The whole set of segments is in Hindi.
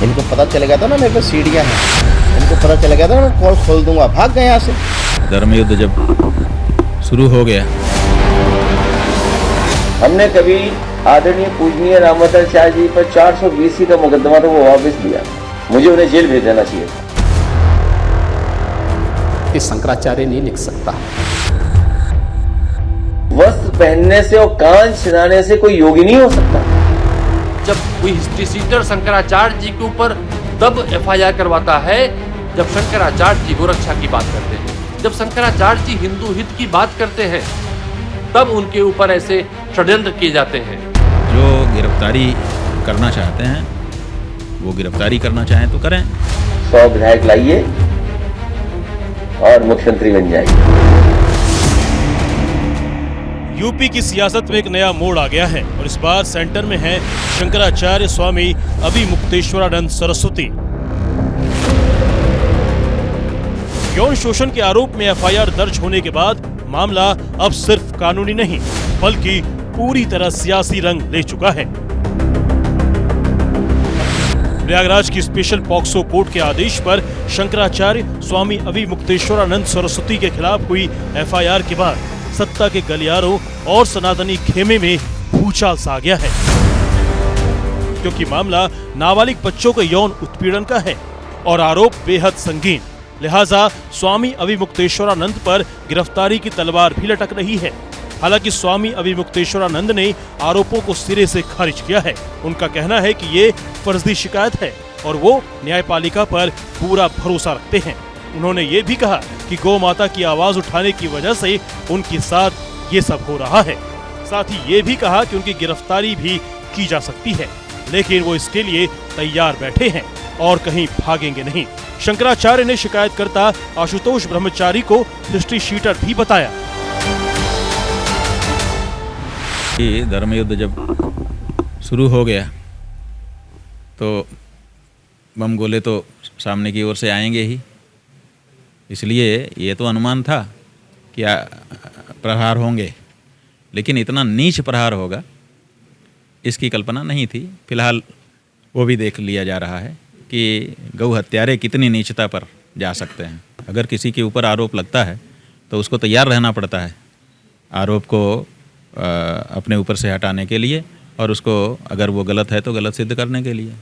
इनको पता चल गया था ना मेरे पे सीढ़ियाँ हैं, इनको पता चल गया था, मैं कॉल खोल दूंगा, भाग गए यहाँ से। धर्म युद्ध जब शुरू हो गया, हमने कभी आदरणीय पूजनीय रामाचार्य जी पर 420 का मुकदमा था वो वापस लिया, मुझे उन्हें जेल भेज देना चाहिए था। कि शंकराचार्य नहीं लिख सकता। वस्त्र पहनने से और कान छिनाने से कोई योगी नहीं हो सकता। जब कोई हिस्ट्री सीटर शंकराचार्य जी के ऊपर तब एफआईआर करवाता है जब शंकराचार्य जी गोरक्षा की बात करते हैं, जब शंकराचार्य जी हिंदू हित की बात करते हैं तब उनके ऊपर ऐसे षड्यंत्र किए जाते हैं। जो गिरफ्तारी करना चाहते हैं वो गिरफ्तारी करना चाहें तो करें। 100 विधायक लाइए और मुख्यमंत्री बन जाइए। यूपी की सियासत में एक नया मोड़ आ गया है और इस बार सेंटर में है शंकराचार्य स्वामी अभिमुक्तेश्वरानंद सरस्वती। यौन शोषण के आरोप में एफआईआर दर्ज होने के बाद मामला अब सिर्फ कानूनी नहीं बल्कि पूरी तरह सियासी रंग ले चुका है। प्रयागराज की स्पेशल पॉक्सो कोर्ट के आदेश पर शंकराचार्य स्वामी अभिमुक्तेश्वरानंद सरस्वती के खिलाफ हुई एफआईआर के बाद सत्ता के गलियारों और सनातनी खेमे में भूचाल सा आ गया है, क्योंकि मामला नाबालिग बच्चों के यौन उत्पीड़न का है और आरोप बेहद संगीन। लिहाजा स्वामी अभिमुक्तेश्वरानंद पर गिरफ्तारी की तलवार भी लटक रही है। हालांकि स्वामी अभिमुक्तेश्वरानंद ने आरोपों को सिरे से खारिज किया है। उनका कहना है कि ये फर्जी शिकायत है और वो न्यायपालिका पर पूरा भरोसा रखते हैं। उन्होंने ये भी कहा कि गौ माता की आवाज उठाने की वजह से उनके साथ ये सब हो रहा है। साथ ही ये भी कहा कि उनकी गिरफ्तारी भी की जा सकती है, लेकिन वो इसके लिए तैयार बैठे हैं और कहीं भागेंगे नहीं। शंकराचार्य ने शिकायतकर्ता आशुतोष ब्रह्मचारी को हिस्ट्री शीटर भी बताया। धर्म युद्ध जब शुरू हो गया तो बम गोले तो सामने की ओर से आएंगे ही, इसलिए ये तो अनुमान था कि प्रहार होंगे, लेकिन इतना नीच प्रहार होगा इसकी कल्पना नहीं थी। फिलहाल वो भी देख लिया जा रहा है कि गौ हत्यारे कितनी नीचता पर जा सकते हैं। अगर किसी के ऊपर आरोप लगता है तो उसको तैयार रहना पड़ता है आरोप को अपने ऊपर से हटाने के लिए, और उसको अगर वो गलत है तो गलत सिद्ध करने के लिए।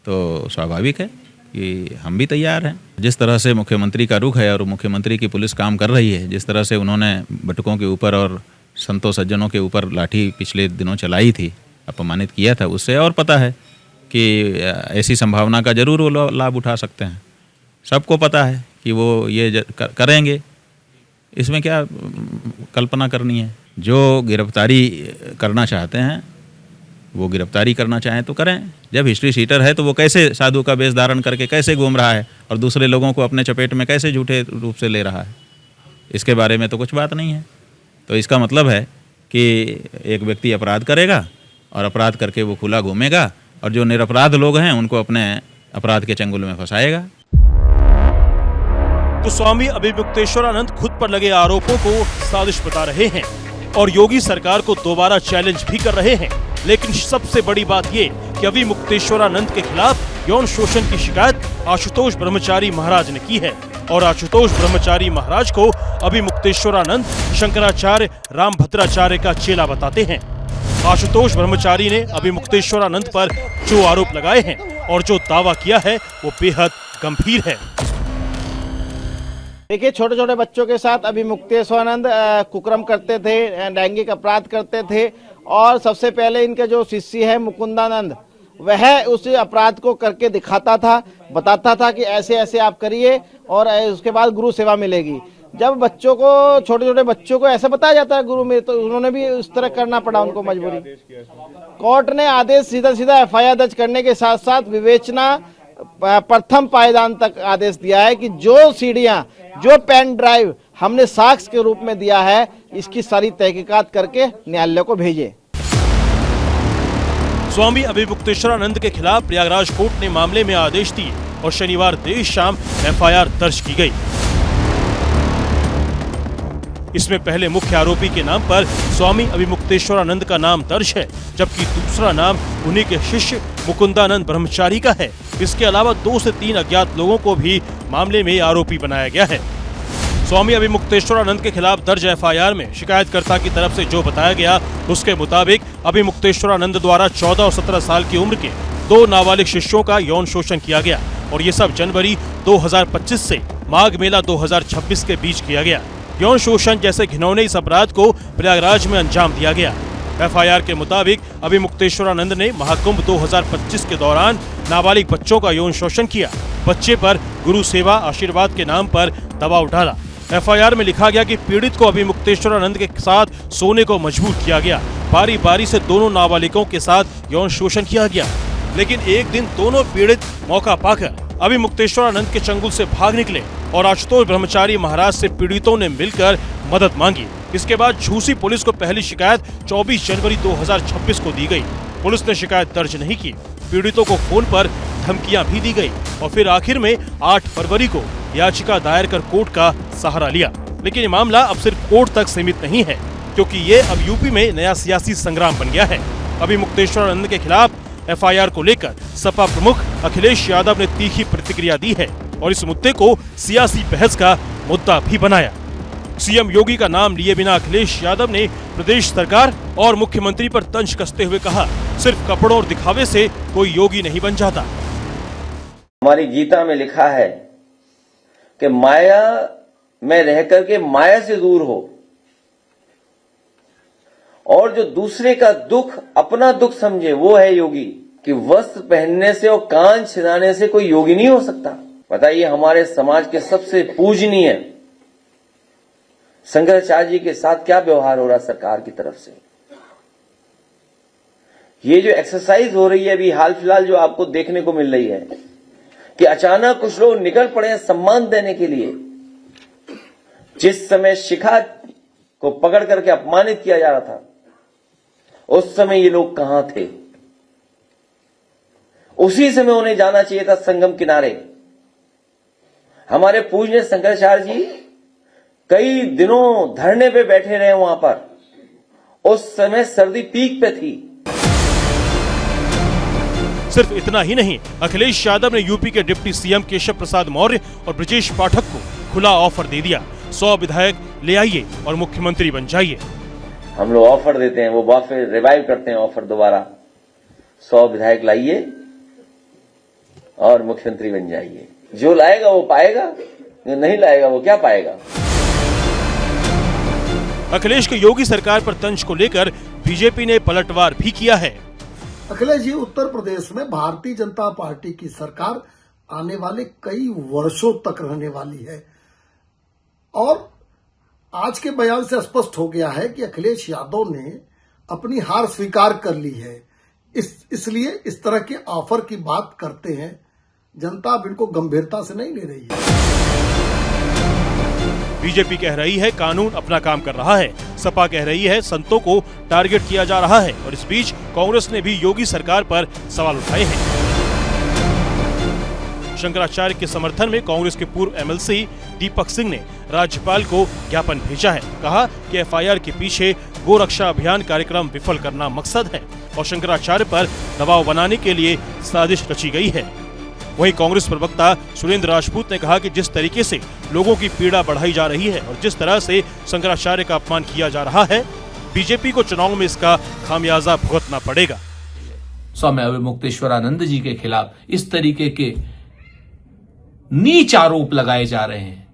तो स्वाभाविक है कि हम भी तैयार हैं। जिस तरह से मुख्यमंत्री का रुख है और मुख्यमंत्री की पुलिस काम कर रही है, जिस तरह से उन्होंने बटुकों के ऊपर और संतों सज्जनों के ऊपर लाठी पिछले दिनों चलाई थी, अपमानित किया था, उससे और पता है कि ऐसी संभावना का जरूर वो लाभ उठा सकते हैं। सबको पता है कि वो ये करेंगे, इसमें क्या कल्पना करनी है। जो गिरफ्तारी करना चाहते हैं वो गिरफ्तारी करना चाहें तो करें। जब हिस्ट्री शीटर है तो वो कैसे साधु का वेश धारण करके कैसे घूम रहा है और दूसरे लोगों को अपने चपेट में कैसे झूठे रूप से ले रहा है, इसके बारे में तो कुछ बात नहीं है। तो इसका मतलब है कि एक व्यक्ति अपराध करेगा और अपराध करके वो खुला घूमेगा और जो निरपराध लोग हैं उनको अपने अपराध के चंगुल में फंसाएगा। तो स्वामी अभिमुक्तेश्वरानंद खुद पर लगे आरोपों को साजिश बता रहे हैं और योगी सरकार को दोबारा चैलेंज भी कर रहे हैं। लेकिन सबसे बड़ी बात ये कि अभिमुक्तेश्वरानंद के खिलाफ यौन शोषण की शिकायत आशुतोष ब्रह्मचारी महाराज ने की है और आशुतोष ब्रह्मचारी महाराज को अभिमुक्तेश्वरानंद शंकराचार्य रामभद्राचार्य का चेला बताते हैं। आशुतोष ब्रह्मचारी ने अभिमुक्तेश्वरानंद पर जो आरोप लगाए हैं और जो दावा किया है वो बेहद गंभीर है। देखिए, छोटे छोटे बच्चों के साथ अभिमुक्तेश्वरानंद कुकर्म करते थे, लैंगिक अपराध करते थे और सबसे पहले इनके जो शिष्य है मुकुंदानंद, वह उस अपराध को करके दिखाता था, बताता था कि ऐसे ऐसे आप करिए और उसके बाद गुरु सेवा मिलेगी। जब बच्चों को, छोटे छोटे बच्चों को ऐसा बताया जाता है गुरु में, तो उन्होंने भी उस तरह करना पड़ा उनको मजबूरी। कोर्ट ने आदेश सीधा सीधा एफआईआर दर्ज करने के साथ साथ विवेचना प्रथम पायदान तक आदेश दिया है कि जो सीढ़ियां, जो पेन ड्राइव हमने साक्ष्य के रूप में दिया है, इसकी सारी तहकीकात करके न्यायालय को भेजे। स्वामी अभिमुक्तेश्वरानंद के खिलाफ प्रयागराज कोर्ट ने मामले में आदेश दिए और शनिवार देर शाम एफआईआर दर्ज की गई। इसमें पहले मुख्य आरोपी के नाम पर स्वामी अभिमुक्तेश्वरानंद का नाम दर्ज है, जबकि दूसरा नाम उन्हीं के शिष्य मुकुंदानंद ब्रह्मचारी का है। इसके अलावा 2 से 3 अज्ञात लोगों को भी मामले में आरोपी बनाया गया है। स्वामी अभिमुक्तेश्वरानंद के खिलाफ दर्ज एफआईआर में शिकायतकर्ता की तरफ से जो बताया गया उसके मुताबिक अभिमुक्तेश्वरानंद द्वारा 14 और 17 साल की उम्र के 2 नाबालिग शिष्यों का यौन शोषण किया गया और ये सब जनवरी 2025 से माघ मेला 2026 के बीच किया गया। यौन शोषण जैसे घिनौने इस अपराध को प्रयागराज में अंजाम दिया गया। एफआईआर के मुताबिक अभिमुक्तेश्वरानंद ने महाकुंभ 2025 के दौरान नाबालिग बच्चों का यौन शोषण किया। बच्चे पर गुरु सेवा आशीर्वाद के नाम पर दबाव डाला। एफआईआर में लिखा गया कि पीड़ित को अभिमुक्तेश्वरानंद के साथ सोने को मजबूर किया गया। बारी बारी से दोनों नाबालिगों के साथ यौन शोषण किया गया, लेकिन एक दिन दोनों पीड़ित मौका पाकर अभिमुक्तेश्वरानंद के चंगुल से भाग निकले और आशुतोष ब्रह्मचारी महाराज से पीड़ितों ने मिलकर मदद मांगी। इसके बाद झूसी पुलिस को पहली शिकायत 24 जनवरी 2026 को दी गई। पुलिस ने शिकायत दर्ज नहीं की। पीड़ितों को फोन पर धमकियां भी दी गई और फिर आखिर में 8 फरवरी को याचिका दायर कर कोर्ट का सहारा लिया। लेकिन ये मामला अब सिर्फ कोर्ट तक सीमित नहीं है, क्योंकि ये अब यूपी में नया सियासी संग्राम बन गया है। अभिमुक्तेश्वरानंद के खिलाफ एफआईआर को लेकर सपा प्रमुख अखिलेश यादव ने तीखी प्रतिक्रिया दी है और इस मुद्दे को सियासी बहस का मुद्दा भी बनाया। सीएम योगी का नाम लिए बिना अखिलेश यादव ने प्रदेश सरकार और मुख्यमंत्री पर तंज कसते हुए कहा, सिर्फ कपड़ों और दिखावे से कोई योगी नहीं बन जाता। हमारी गीता में लिखा है कि माया में रह करके माया से दूर हो, और जो दूसरे का दुख अपना दुख समझे वो है योगी। कि वस्त्र पहनने से और कान छिदाने से कोई योगी नहीं हो सकता। बताइए, हमारे समाज के सबसे पूजनीय शंकराचार्य जी के साथ क्या व्यवहार हो रहा सरकार की तरफ से। ये जो एक्सरसाइज हो रही है अभी हाल फिलहाल जो आपको देखने को मिल रही है कि अचानक कुछ लोग निकल पड़े हैं सम्मान देने के लिए। जिस समय शिखा को पकड़ करके अपमानित किया जा रहा था उस समय ये लोग कहां थे? उसी समय उन्हें जाना चाहिए था संगम किनारे। हमारे पूज्य शंकराचार्य जी कई दिनों धरने पे बैठे रहे वहां पर। उस समय सर्दी पीक पे थी। सिर्फ इतना ही नहीं, अखिलेश यादव ने यूपी के डिप्टी सीएम केशव प्रसाद मौर्य और ब्रजेश पाठक को खुला ऑफर दे दिया, 100 विधायक ले आइए और मुख्यमंत्री बन जाइए। हम लोग ऑफर देते हैं, वो फिर रिवाइव करते हैं ऑफर दोबारा, 100 विधायक लाइए और मुख्यमंत्री बन जाइए। जो लाएगा वो पाएगा, जो नहीं लाएगा वो क्या पाएगा। अखिलेश की योगी सरकार पर तंज को लेकर बीजेपी ने पलटवार भी किया है। अखिलेश जी, उत्तर प्रदेश में भारतीय जनता पार्टी की सरकार आने वाले कई वर्षों तक रहने वाली है और आज के बयान से स्पष्ट हो गया है कि अखिलेश यादव ने अपनी हार स्वीकार कर ली है। इसलिए इस तरह के ऑफर की बात करते हैं। जनता अब इनको गंभीरता से नहीं ले रही है। बीजेपी कह रही है कानून अपना काम कर रहा है, सपा कह रही है संतों को टारगेट किया जा रहा है और इस बीच कांग्रेस ने भी योगी सरकार पर सवाल उठाए हैं। शंकराचार्य के समर्थन में कांग्रेस के पूर्व एमएलसी दीपक सिंह ने राज्यपाल को ज्ञापन भेजा है। कहा कि एफआईआर के पीछे गोरक्षा अभियान कार्यक्रम विफल करना मकसद है और शंकराचार्य पर दबाव बनाने के लिए साजिश रची गई है। वहीं कांग्रेस प्रवक्ता सुरेंद्र राजपूत ने कहा कि जिस तरीके से लोगों की पीड़ा बढ़ाई जा रही है और जिस तरह से शंकराचार्य का अपमान किया जा रहा है, बीजेपी को चुनाव में इसका खामियाजा भुगतना पड़ेगा। स्वामी अभिमुक्तेश्वरानंद जी के खिलाफ इस तरीके के नीच आरोप लगाए जा रहे हैं,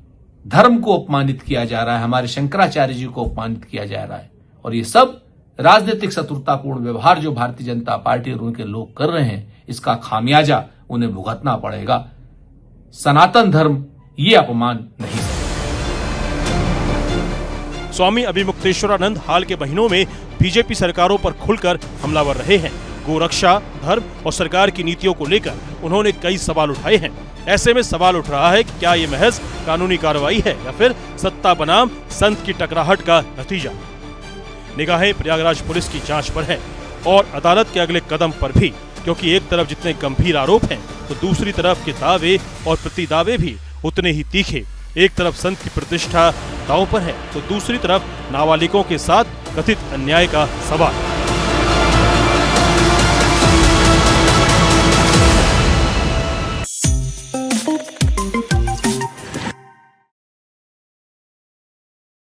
धर्म को अपमानित किया जा रहा है, हमारे शंकराचार्य जी को अपमानित किया जा रहा है और ये सब राजनीतिक शत्रुतापूर्ण व्यवहार जो भारतीय जनता पार्टी और उनके लोग कर रहे हैं, इसका खामियाजा उन्हें भुगतना पड़ेगा। सनातन धर्म ये अपमान नहीं सहे। स्वामी अभिमुक्तेश्वरानंद हाल के महीनों में बीजेपी सरकारों पर खुलकर हमलावर रहे हैं। गोरक्षा, धर्म और सरकार की नीतियों को लेकर उन्होंने कई सवाल उठाए हैं। ऐसे में सवाल उठ रहा है कि क्या ये महज कानूनी कार्रवाई है या फिर सत्ता बनाम संत की टकराहट का नतीजा। निगाहें प्रयागराज पुलिस की जांच पर है और अदालत के अगले कदम पर भी, क्योंकि एक तरफ जितने गंभीर आरोप हैं तो दूसरी तरफ के दावे और प्रतिदावे भी उतने ही तीखे। एक तरफ संत की प्रतिष्ठा दांव पर है तो दूसरी तरफ नाबालिगों के साथ कथित अन्याय का सवाल।